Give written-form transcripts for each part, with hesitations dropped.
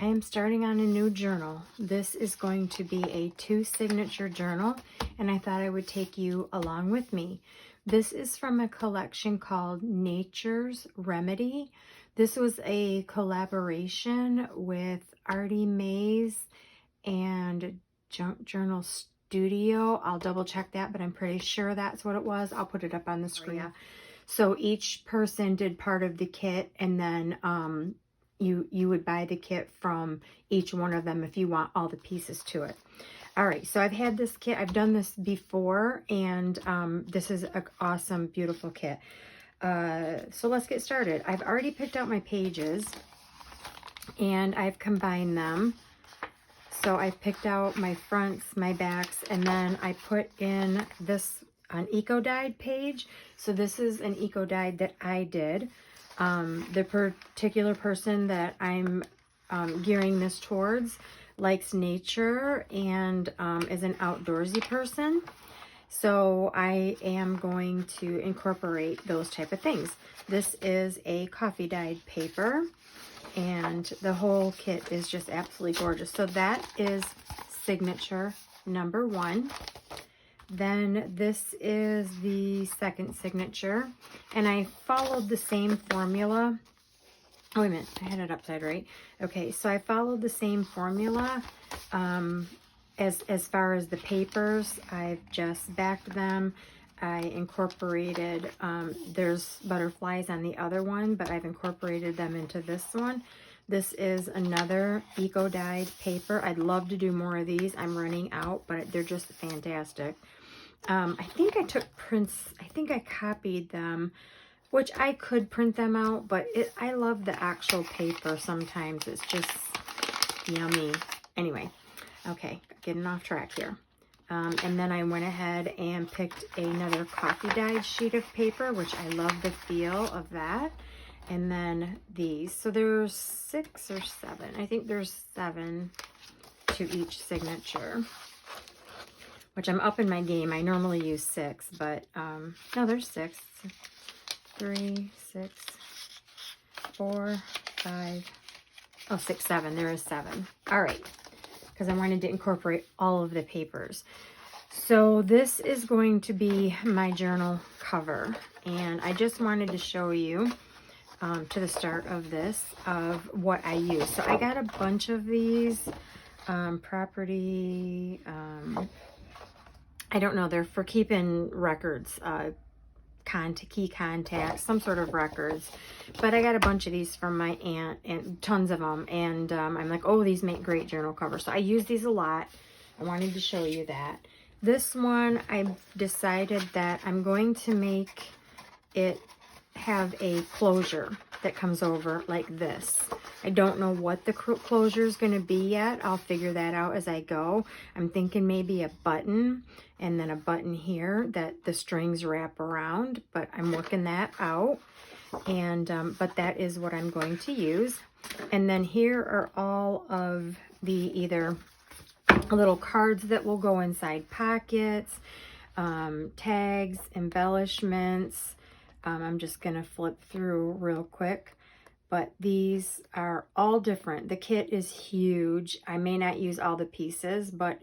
I am starting on a new journal. This is going to be a 2 signature journal, and I thought I would take you along with me. This is from a collection called Nature's Remedy. This was a collaboration with Artymaze and Junk Journal Studio. I'll double check that, but I'm pretty sure that's what it was. I'll put it up on the screen. Oh, yeah. So each person did part of the kit, and then you would buy the kit from each one of them if you want all the pieces to it. All right, so I've had this kit. I've done this before, and this is an awesome, beautiful kit. So let's get started. I've already picked out my pages, and I've combined them. So I've picked out my fronts, my backs, and then I put in this an eco-dyed page. So this is an eco-dyed that I did. The particular person that I'm gearing this towards likes nature and is an outdoorsy person. So I am going to incorporate those type of things. This is a coffee dyed paper, and the whole kit is just absolutely gorgeous. So that is signature number 1. Then this is the second signature, and I followed the same formula. Oh, wait a minute, I had it upside right. Okay, so I followed the same formula as far as the papers. I've just backed them. I incorporated, there's butterflies on the other one, but I've incorporated them into this one. This is another eco-dyed paper. I'd love to do more of these. I'm running out, but they're just fantastic. I think I took prints. I think I copied them, which I could print them out, but I love the actual paper sometimes. It's just yummy. Anyway, okay, getting off track here. And then I went ahead and picked another coffee dyed sheet of paper, which I love the feel of that. And then these. So there's 6 or 7. I think there's 7 to each signature, which I'm up in my game. I normally use 6, but no, there's 6. 3, 6, 4, 5, oh, 6, 7. There is 7. All right, because I wanted to incorporate all of the papers. So this is going to be my journal cover, and I just wanted to show you to the start of this of what I use. So I got a bunch of these property, I don't know, they're for keeping records, key contacts, some sort of records. But I got a bunch of these from my aunt, and tons of them. And I'm like, oh, these make great journal covers. So I use these a lot. I wanted to show you that. This one, I've decided that I'm going to make it have a closure that comes over like this. I don't know what the closure is going to be yet. I'll figure that out as I go. I'm thinking maybe a button, and then a button here that the strings wrap around, but I'm working that out. And but that is what I'm going to use. And then here are all of the either little cards that will go inside pockets, tags, embellishments. I'm just going to flip through real quick, but these are all different. The kit is huge. I may not use all the pieces, but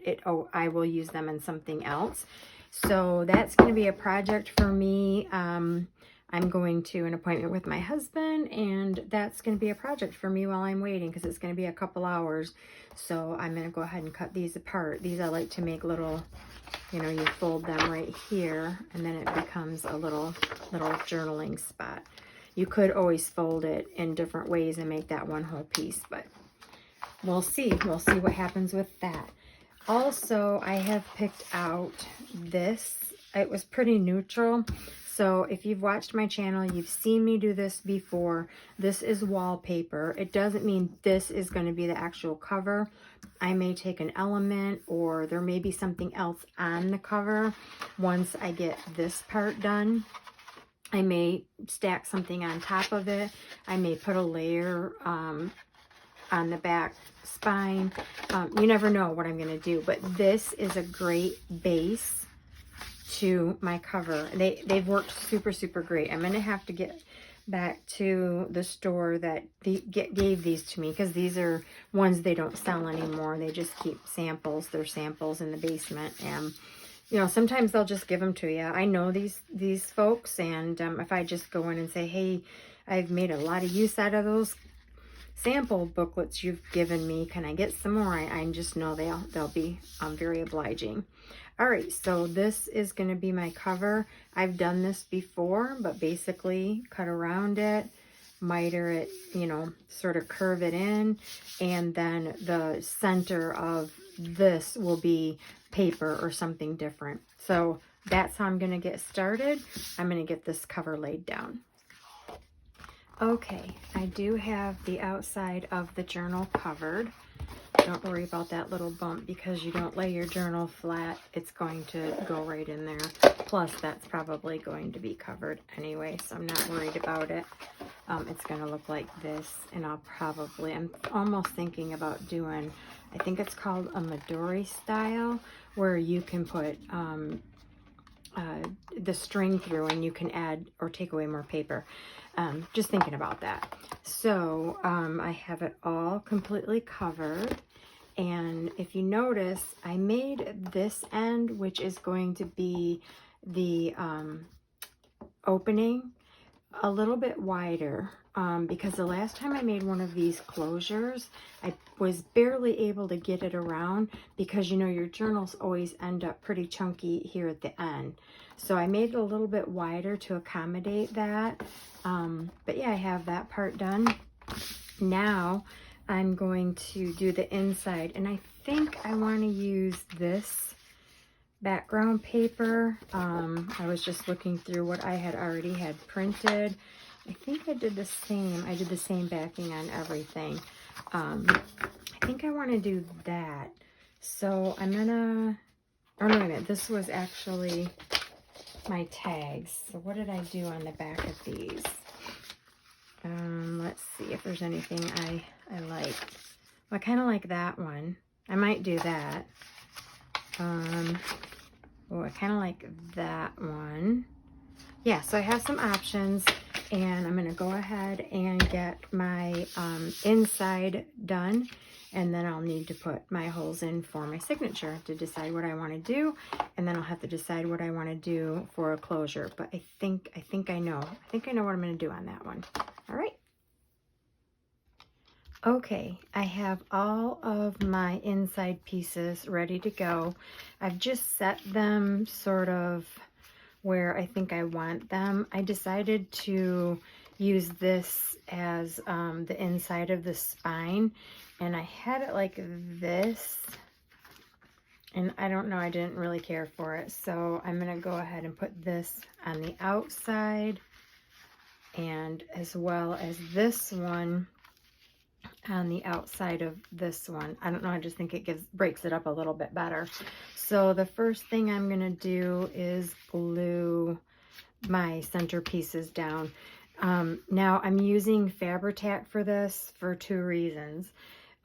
I will use them in something else. So that's going to be a project for me. I'm going to an appointment with my husband, and that's going to be a project for me while I'm waiting, because it's going to be a couple hours. So I'm going to go ahead and cut these apart. These I like to make little, you know, you fold them right here, and then it becomes a little journaling spot. You could always fold it in different ways and make that one whole piece, but we'll see. We'll see what happens with that. Also, I have picked out this. It was pretty neutral. So if you've watched my channel, you've seen me do this before. This is wallpaper. It doesn't mean this is going to be the actual cover. I may take an element, or there may be something else on the cover once I get this part done. I may stack something on top of it. I may put a layer on the back spine. You never know what I'm going to do, but this is a great base to my cover. They've worked super, super great. I'm going to have to get back to the store that gave these to me, because these are ones they don't sell anymore. They just keep samples. They're samples in the basement, and you know, sometimes they'll just give them to you. I know these folks, and if I just go in and say, hey, I've made a lot of use out of those sample booklets you've given me, can I get some more? I just know they'll be very obliging. All right, so this is going to be my cover. I've done this before, but basically cut around it, miter it, you know, sort of curve it in, and then the center of this will be paper or something different. So that's how I'm going to get started. I'm going to get this cover laid down. Okay, I do have the outside of the journal covered. Don't worry about that little bump, because you don't lay your journal flat, it's going to go right in there. Plus, that's probably going to be covered anyway, so I'm not worried about it. It's going to look like this, and I'm almost thinking about doing, I think it's called a Midori style, where you can put the string through and you can add or take away more paper. Just thinking about that. So I have it all completely covered. And if you notice, I made this end, which is going to be the opening, a little bit wider, because the last time I made one of these closures, I was barely able to get it around, because you know your journals always end up pretty chunky here at the end. So I made it a little bit wider to accommodate that. But yeah, I have that part done. Now I'm going to do the inside, and I think I want to use this background paper. I was just looking through what I had already had printed. I think I did the same. I did the same backing on everything. I think I want to do that. So I'm gonna, oh no, wait a minute, this was actually my tags. So what did I do on the back of these? Let's see if there's anything I like. Well, I kind of like that one. I might do that. Oh, I kind of like that one. Yeah, so I have some options, and I'm going to go ahead and get my inside done, and then I'll need to put my holes in for my signature to decide what I want to do, and then I'll have to decide what I want to do for a closure. But I think I know. I think I know what I'm going to do on that one. All right. Okay, I have all of my inside pieces ready to go. I've just set them sort of where I think I want them. I decided to use this as the inside of the spine, and I had it like this, and I don't know, I didn't really care for it. So I'm going to go ahead and put this on the outside, and as well as this one on the outside of this one. I don't know, I just think it breaks it up a little bit better. So the first thing I'm going to do is glue my center pieces down. Now I'm using Fabri-Tac for this for two reasons.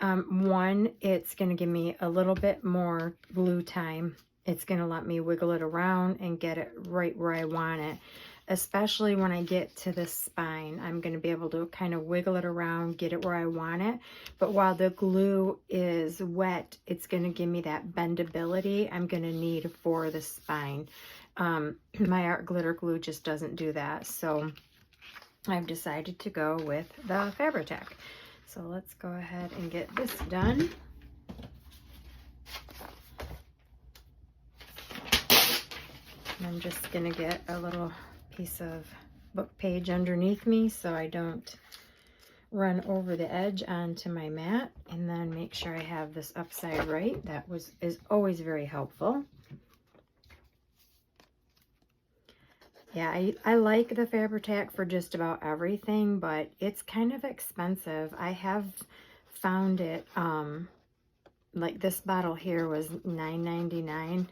One, it's going to give me a little bit more glue time. It's going to let me wiggle it around and get it right where I want it. Especially when I get to the spine, I'm going to be able to kind of wiggle it around, get it where I want it. But while the glue is wet, it's going to give me that bendability I'm going to need for the spine. My art glitter glue just doesn't do that. So I've decided to go with the Fabri-Tac. So let's go ahead and get this done. I'm just going to get a little piece of book page underneath me so I don't run over the edge onto my mat, and then make sure I have this upside right. That is always very helpful. Yeah, I like the Fabri-Tac for just about everything, but it's kind of expensive. I have found it, like this bottle here was $9.99.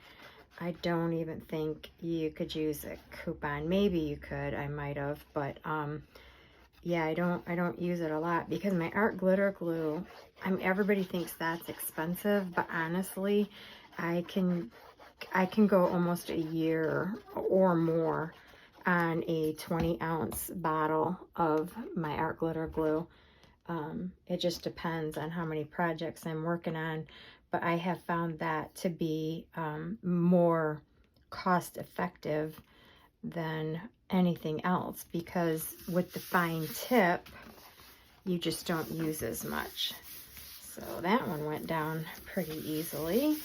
I don't even think you could use a coupon. Maybe you could, I might have, but yeah, I don't use it a lot, because my art glitter glue, everybody thinks that's expensive, but honestly, I can go almost a year or more on a 20-ounce bottle of my art glitter glue. It just depends on how many projects I'm working on, but I have found that to be more cost effective than anything else, because with the fine tip you just don't use as much. So that one went down pretty easily.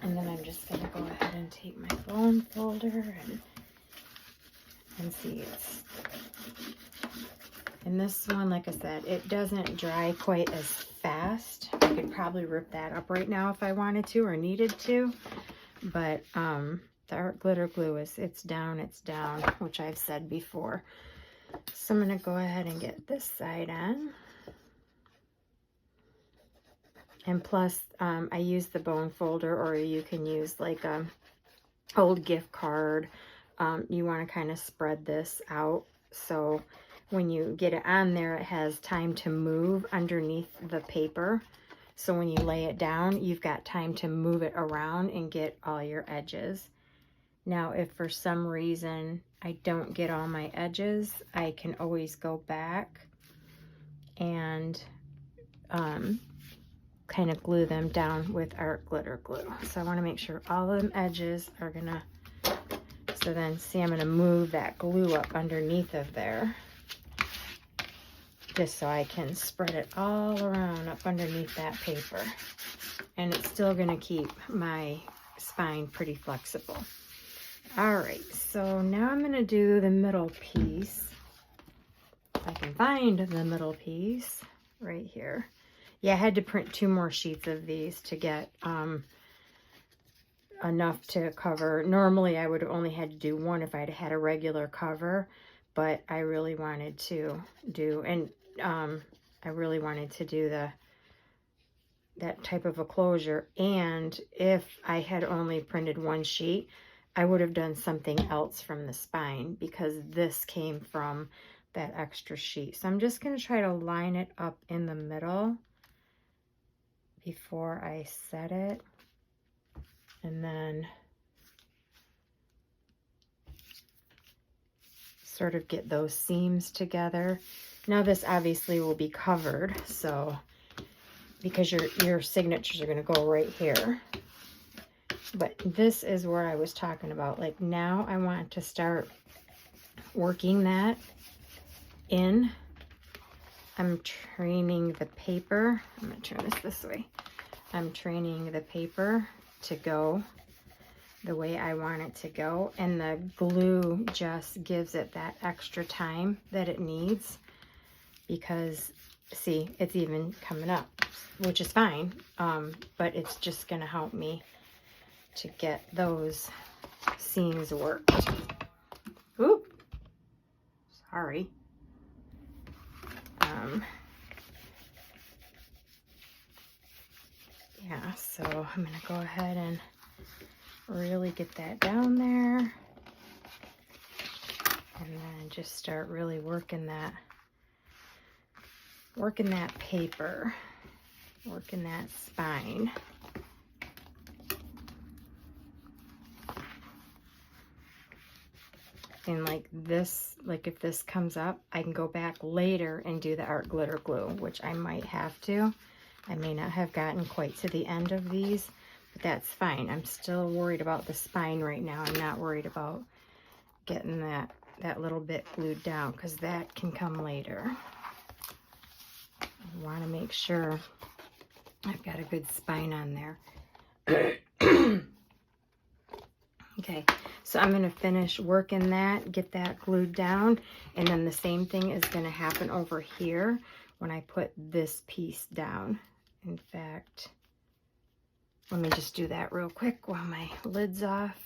And then I'm just going to go ahead and take my bone folder and see. And this one, like I said, it doesn't dry quite as fast. I could probably rip that up right now if I wanted to or needed to. But the art glitter glue it's down, which I've said before. So I'm going to go ahead and get this side on. And plus, I use the bone folder, or you can use like a old gift card. You want to kind of spread this out, so when you get it on there, it has time to move underneath the paper. So when you lay it down, you've got time to move it around and get all your edges. Now, if for some reason I don't get all my edges, I can always go back and kind of glue them down with art glitter glue. So I want to make sure all of them edges are gonna, so then see, I'm gonna move that glue up underneath of there, just so I can spread it all around up underneath that paper. And it's still gonna keep my spine pretty flexible. All right, so now I'm gonna do the middle piece. If I can find the middle piece right here. Yeah, I had to print 2 more sheets of these to get enough to cover. Normally, I would have only had to do 1 if I'd had a regular cover, but I really wanted to do, I really wanted to do that type of a closure. And if I had only printed 1 sheet, I would have done something else from the spine, because this came from that extra sheet. So I'm just going to try to line it up in the middle before I set it, and then sort of get those seams together. Now this obviously will be covered, so because your signatures are going to go right here. But this is where I was talking about, like, now I want to start working that in. I'm training the paper. I'm going to turn this way. I'm training the paper to go the way I want it to go. And the glue just gives it that extra time that it needs, because, see, it's even coming up, which is fine. But it's just going to help me to get those seams worked. Oop. Sorry. Yeah, so I'm going to go ahead and really get that down there. And then just start really working that paper, working that spine. And like this, like if this comes up, I can go back later and do the art glitter glue, which I might have to. I may not have gotten quite to the end of these, but that's fine. I'm still worried about the spine right now. I'm not worried about getting that little bit glued down, because that can come later. I want to make sure I've got a good spine on there. Okay, so I'm going to finish working that, get that glued down, and then the same thing is going to happen over here when I put this piece down. In fact, let me just do that real quick while my lid's off.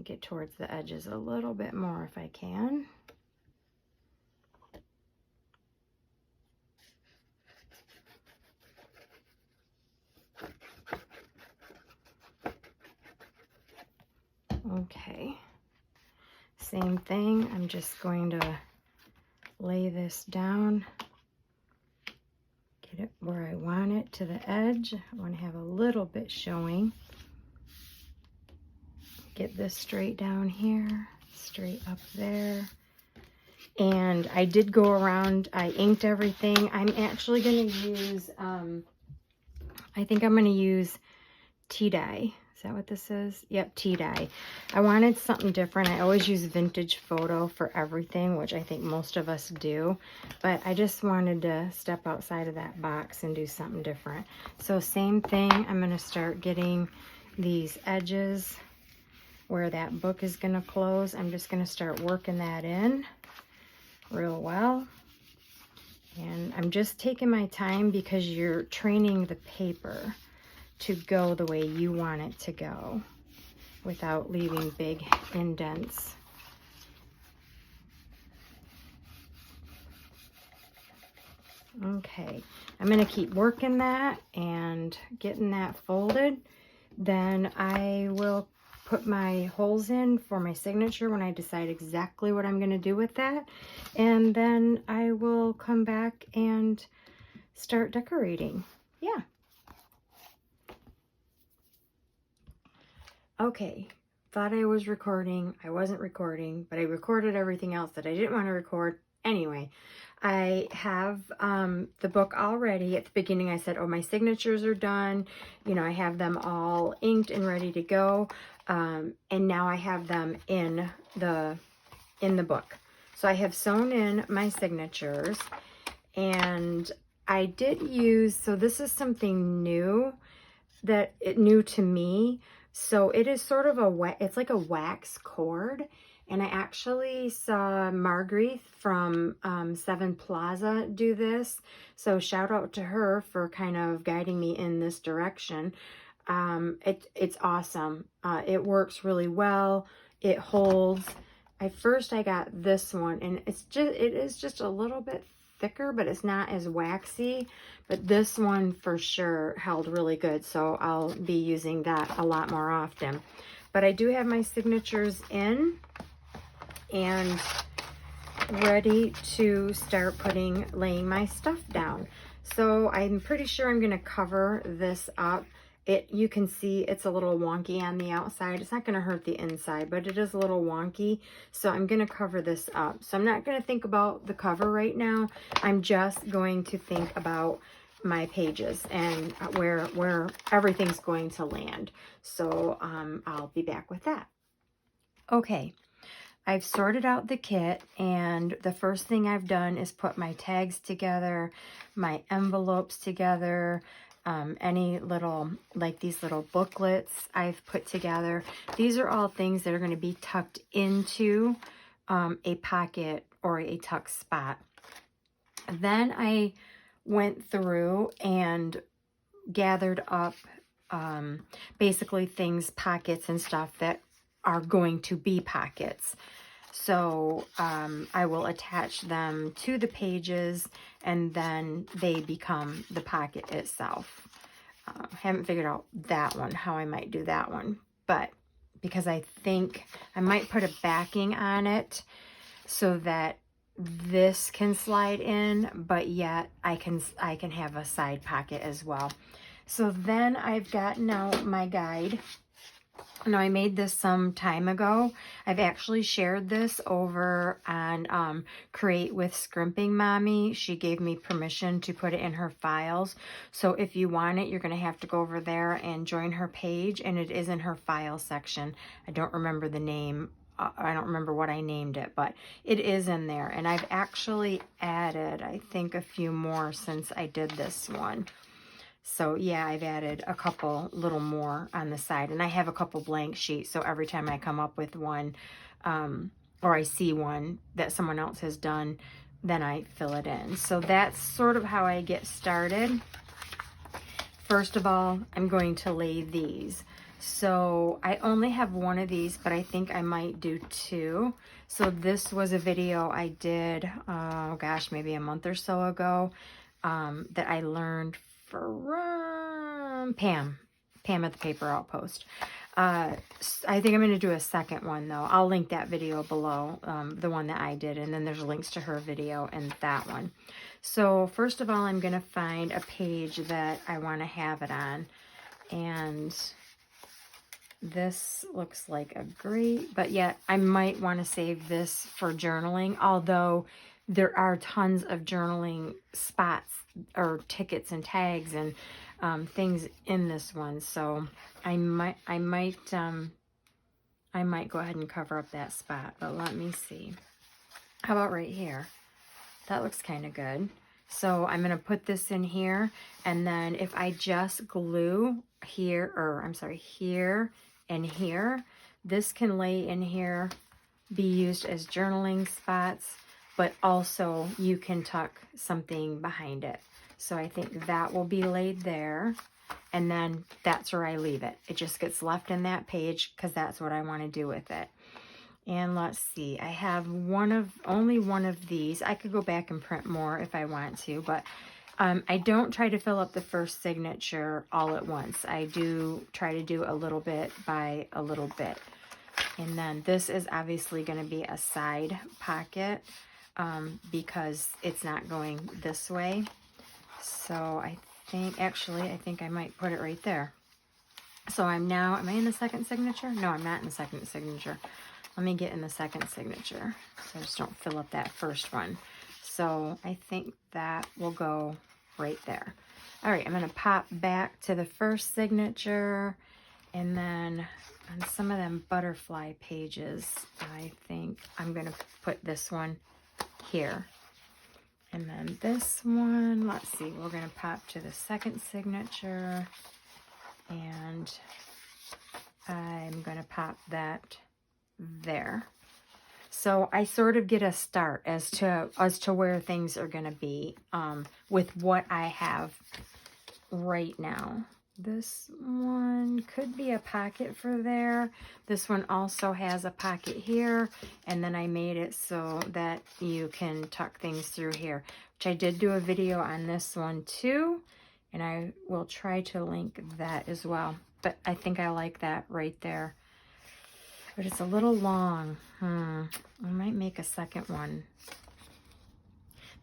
Get towards the edges a little bit more if I can. Okay, same thing. I'm just going to lay this down, get it where I want it to the edge. I want to have a little bit showing. get this straight down here, straight up there. And I did go around, I inked everything. I'm actually going to use, I think I'm going to use tea dye. Is that what this is? Yep, tea dye. I wanted something different. I always use vintage photo for everything, which I think most of us do. But I just wanted to step outside of that box and do something different. So same thing, I'm going to start getting these edges where that book is going to close. I'm just going to start working that in real well. And I'm just taking my time because you're training the paper to go the way you want it to go without leaving big indents. Okay, I'm going to keep working that and getting that folded. Then I will put my holes in for my signature when I decide exactly what I'm going to do with that. And then I will come back and start decorating. Yeah. Okay, thought I was recording. I wasn't recording, but I recorded everything else that I didn't want to record. Anyway, I have the book all ready. At the beginning I said, oh, my signatures are done. You know, I have them all inked and ready to go. And now I have them in the book. So I have sewn in my signatures, and I did use, so this is something new new to me. So it is sort of it's like a wax cord. And I actually saw Marguerite from Seven Plaza do this. So shout out to her for kind of guiding me in this direction. It's awesome. It works really well. It holds. First I got this one, and it is just a little bit thicker, but it's not as waxy. But this one for sure held really good, so I'll be using that a lot more often. But I do have my signatures in and ready to start laying my stuff down. So I'm pretty sure I'm going to cover this up. You can see it's a little wonky on the outside. It's not going to hurt the inside, but it is a little wonky. So I'm going to cover this up. So I'm not going to think about the cover right now. I'm just going to think about my pages and where everything's going to land. So I'll be back with that. Okay, I've sorted out the kit, and the first thing I've done is put my tags together, my envelopes together, any little, like these little booklets I've put together. These are all things that are going to be tucked into a pocket or a tuck spot. Then I went through and gathered up basically pockets and stuff that are going to be pockets. So I will attach them to the pages, and then they become the pocket itself. Haven't figured out that one, how I might do that one, but because I think I might put a backing on it so that this can slide in, but yet I can have a side pocket as well. So then I've gotten out my guide. Now, I made this some time ago. I've actually shared this over on Create with Scrimping Mommy. She gave me permission to put it in her files. So if you want it, you're going to have to go over there and join her page. And it is in her file section. I don't remember the name. I don't remember what I named it, but it is in there. And I've actually added, I think, a few more since I did this one. So yeah, I've added a couple little more on the side, and I have a couple blank sheets. So every time I come up with one, or I see one that someone else has done, then I fill it in. So that's sort of how I get started. First of all, I'm going to lay these. So I only have one of these, but I think I might do two. So this was a video I did, oh gosh, maybe a month or so ago, that I learned from Pam at the Paper Outpost. I think I'm going to do a second one though. I'll link that video below, the one that I did, and then there's links to her video and that one. So first of all, I'm going to find a page that I want to have it on, and this looks like a great, but yet I might want to save this for journaling, although there are tons of journaling spots or tickets and tags and things in this one. So I might go ahead and cover up that spot, but let me see. How about right here? That looks kind of good. So I'm going to put this in here, and then if I just glue here, or I'm sorry, here and here, this can lay in here, be used as journaling spots, but also you can tuck something behind it. So I think that will be laid there, and then that's where I leave it. It just gets left in that page because that's what I want to do with it. And let's see, I have only one of these. I could go back and print more if I want to, but I don't try to fill up the first signature all at once. I do try to do a little bit by a little bit. And then this is obviously going to be a side pocket because it's not going this way. So I think I might put it right there. So am I in the second signature? No, I'm not in the second signature. Let me get in the second signature so I just don't fill up that first one. So I think that will go right there. All right, I'm going to pop back to the first signature, and then on some of them butterfly pages, I think I'm going to put this one here. And then this one, let's see, we're going to pop to the second signature, and I'm going to pop that there. So I sort of get a start as to where things are going to be with what I have right now. This one could be a pocket for there. This one also has a pocket here, and then I made it so that you can tuck things through here, which I did do a video on this one too, and I will try to link that as well. But I think I like that right there. But it's a little long. I might make a second one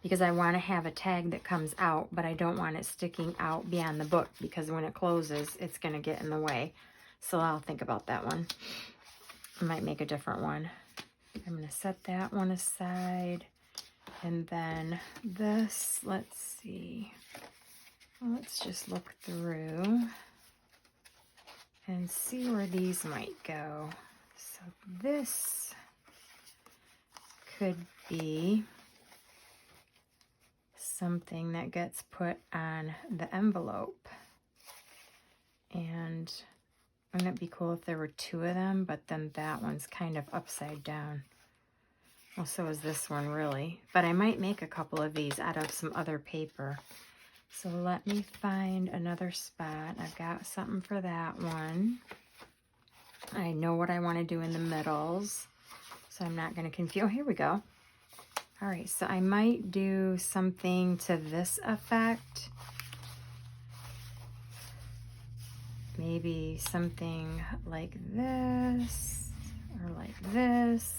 because I want to have a tag that comes out, but I don't want it sticking out beyond the book because when it closes, it's going to get in the way. So I'll think about that one. I might make a different one. I'm going to set that one aside. And then this, let's see. Let's just look through and see where these might go. So this could be something that gets put on the envelope. And wouldn't it be cool if there were two of them, but then that one's kind of upside down. Well, so is this one really. But I might make a couple of these out of some other paper. So let me find another spot. I've got something for that one. I know what I want to do in the middles, so I'm not going to confuse. Oh, here we go. All right, so I might do something to this effect. Maybe something like this or like this.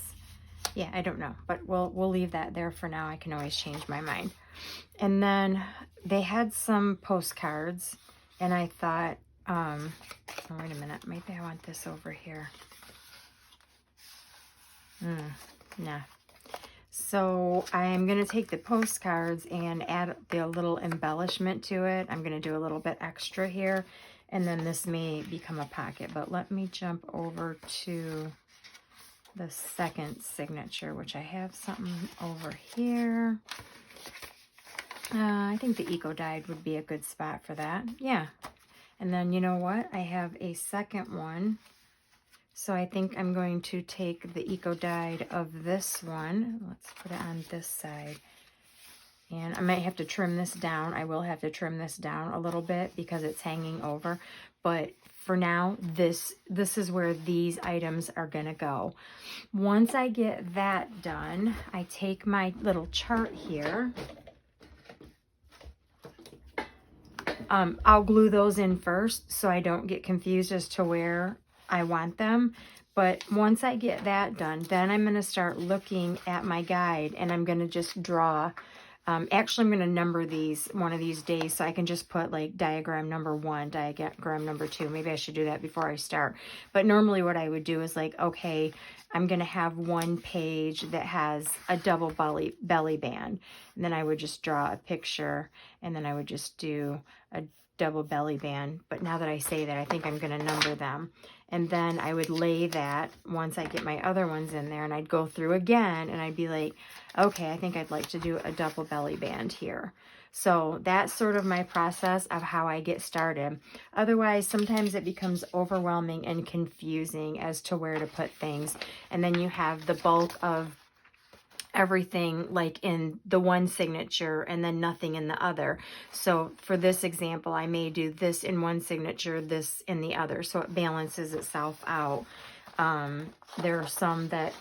Yeah, I don't know, but we'll leave that there for now. I can always change my mind. And then they had some postcards, and I thought, oh, wait a minute. Maybe I want this over here. Nah. So I'm going to take the postcards and add the little embellishment to it. I'm going to do a little bit extra here, and then this may become a pocket. But let me jump over to the second signature, which I have something over here. I think the Eco Dyed would be a good spot for that. Yeah. And then you know what? I have a second one. So I think I'm going to take the Eco Dyed of this one. Let's put it on this side. And I might have to trim this down. I will have to trim this down a little bit because it's hanging over. But for now, this is where these items are going to go. Once I get that done, I take my little chart here. I'll glue those in first so I don't get confused as to where I want them. But once I get that done, then I'm going to start looking at my guide, and I'm going to just draw Actually, I'm going to number these one of these days, so I can just put like diagram number 1, diagram number 2. Maybe I should do that before I start. But normally what I would do is like, okay, I'm going to have one page that has a double belly band. And then I would just draw a picture, and then I would just do a double belly band. But now that I say that, I think I'm going to number them. And then I would lay that once I get my other ones in there, and I'd go through again, and I'd be like, okay, I think I'd like to do a double belly band here. So that's sort of my process of how I get started. Otherwise, sometimes it becomes overwhelming and confusing as to where to put things. And then you have the bulk of everything like in the one signature and then nothing in the other. So for this example, I may do this in one signature, this in the other, so it balances itself out. There are some that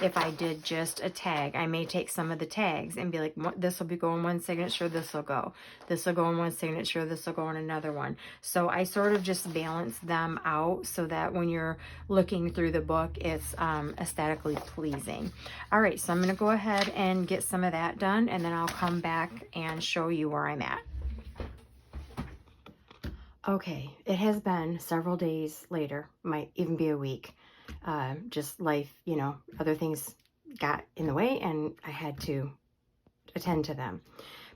if I did just a tag, I may take some of the tags and be like, this will be going one signature, this will go in one signature, this will go in another one. So I sort of just balance them out so that when you're looking through the book, it's aesthetically pleasing. All right, so I'm going to go ahead and get some of that done, and then I'll come back and show you where I'm at. Okay, it has been several days later, might even be a week. Just life, you know, other things got in the way and I had to attend to them.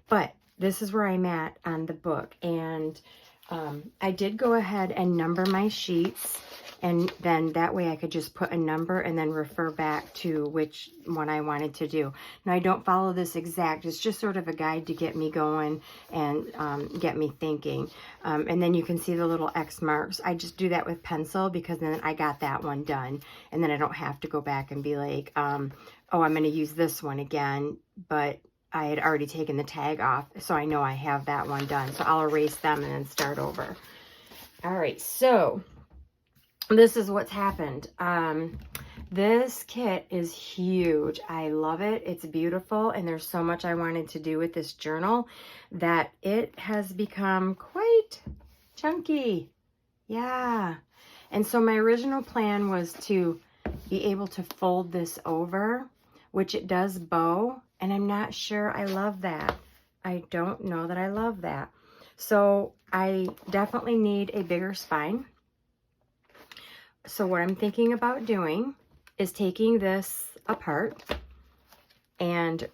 But this is where I'm at on the book, and I did go ahead and number my sheets, and then that way I could just put a number and then refer back to which one I wanted to do. Now I don't follow this exact, it's just sort of a guide to get me going and get me thinking. And then you can see the little X marks. I just do that with pencil because then I got that one done, and then I don't have to go back and be like, oh, I'm going to use this one again, but I had already taken the tag off, so I know I have that one done. So I'll erase them and then start over. All right, so this is what's happened. This kit is huge. I love it. It's beautiful, and there's so much I wanted to do with this journal that it has become quite chunky. Yeah. And so my original plan was to be able to fold this over, which it does bow, and I'm not sure I love that. I don't know that I love that. So I definitely need a bigger spine. So what I'm thinking about doing is taking this apart and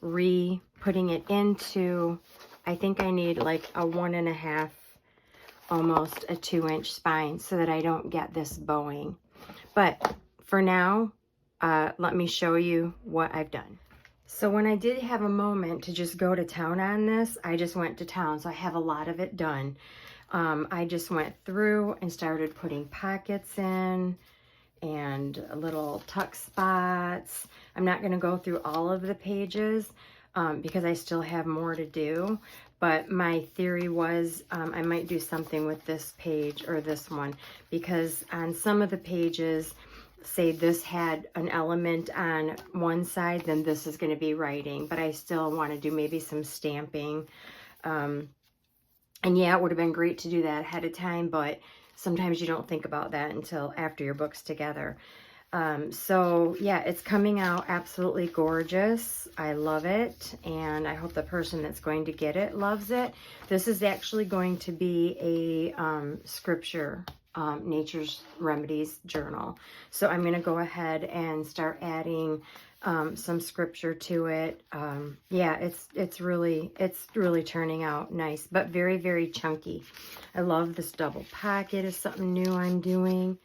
putting it into, I think I need like a 1.5, almost a 2-inch spine so that I don't get this bowing. But for now, let me show you what I've done. So when I did have a moment to just go to town on this, I just went to town. So I have a lot of it done. I just went through and started putting pockets in and little tuck spots. I'm not going to go through all of the pages because I still have more to do. But my theory was I might do something with this page or this one, because on some of the pages, say this had an element on one side, then this is going to be writing, but I still want to do maybe some stamping. And yeah, it would have been great to do that ahead of time, but sometimes you don't think about that until after your book's together. So yeah, it's coming out absolutely gorgeous. I love it, and I hope the person that's going to get it loves it. This is actually going to be a scripture, Nature's Remedies journal. So I'm going to go ahead and start adding some scripture to it. Yeah, it's really turning out nice, but very, very chunky. I love this double pocket. Is something new I'm doing.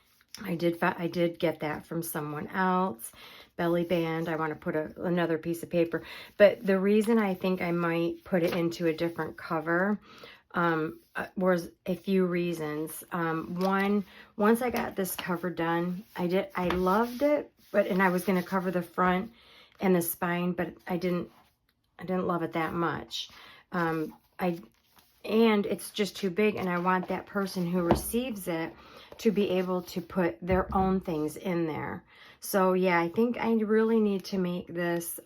I did get that from someone else. Belly band, I want to put another piece of paper, but the reason I think I might put it into a different cover was a few reasons. One, once I got this cover done, I loved it, and I was going to cover the front and the spine, but I didn't love it that much. And it's just too big, and I want that person who receives it to be able to put their own things in there. So yeah, I think I really need to make this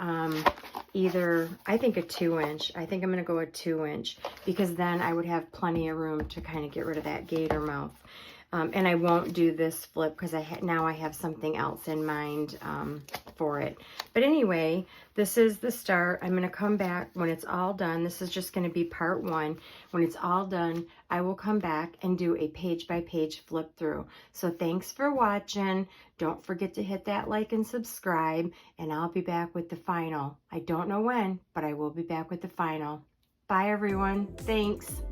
either, I think a 2-inch. I think I'm going to go a 2-inch, because then I would have plenty of room to kind of get rid of that gator mouth. And I won't do this flip because now I have something else in mind for it. But anyway, this is the start. I'm going to come back when it's all done. This is just going to be part 1. When it's all done, I will come back and do a page-by-page flip through. So thanks for watching. Don't forget to hit that like and subscribe, and I'll be back with the final. I don't know when, but I will be back with the final. Bye, everyone. Thanks.